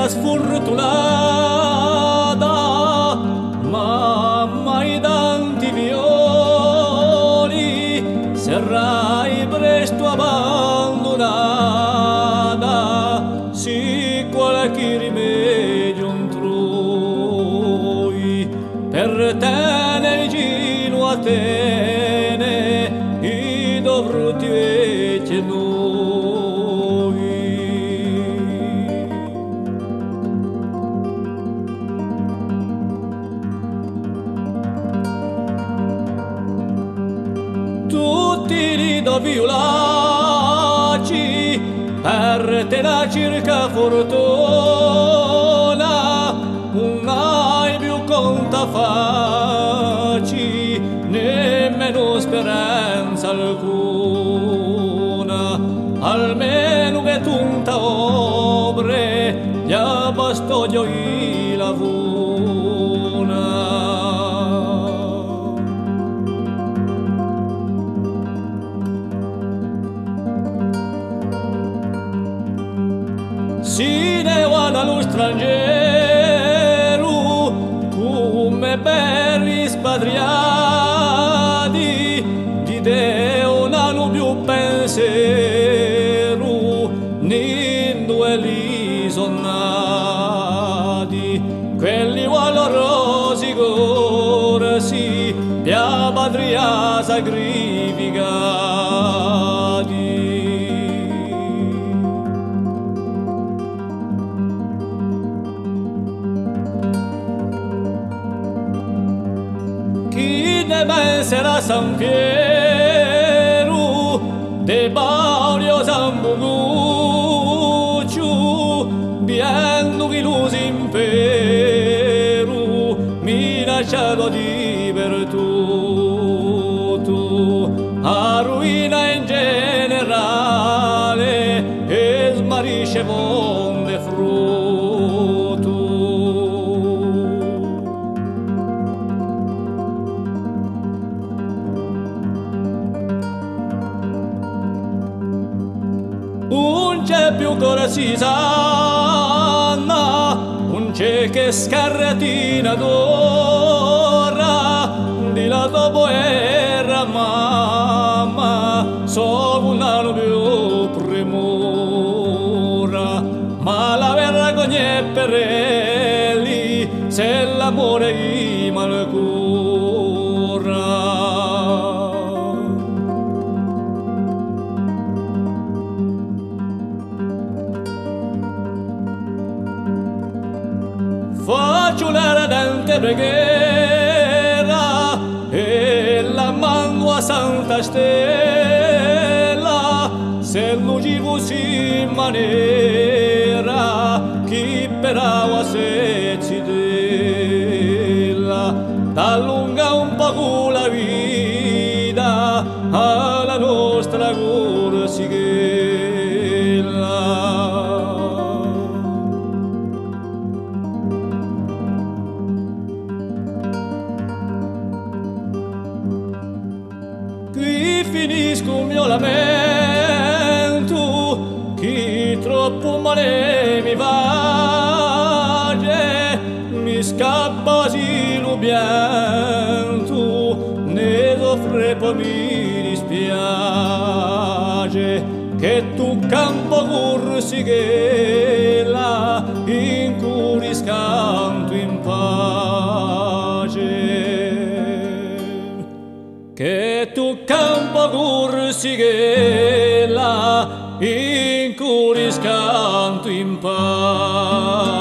era sfortunata, mamma i tanti violi, serrai presto abbandonata, sì qualche rimedio non trovi, per te vicino a te i dovrò vecchie noi. Tutti i violacci per te la circa fortuna, non hai più conta facci, nemmeno speranza alcuna, almeno che tunta obre gli abbastoglio i lavuna. Si ne vanno allo straniero come belli spatriati, di Deo non hanno più pensiero, né due li sono nati, quelli valorosi corsi, via patria sacrificati. Chi ne penserà San Piero, de Paolo San Boguccio, viendo che lo impero, minacciato di per tutto, a ruina in generale, e smarisce fonde frutto. Non c'è più corsi sanna, non c'è che scarratina d'ora, di la dopo era mamma, solo un anno più premura, ma la vergogna è per elli, se l'amore gli malcura. Faccio l'ardente preghiera e la mando a Santa Stella, se luci così in maniera chi però se ci della, t'allunga un po' la vita alla nostra corsighella. Qui finisco il mio lamento, chi troppo male mi va, mi scappa sì lo pianto, ne soffre poi mi dispiace, che tu campo corsi che là in cui scanto in pace. Che tu campo corsi che là in cui scanto in pace.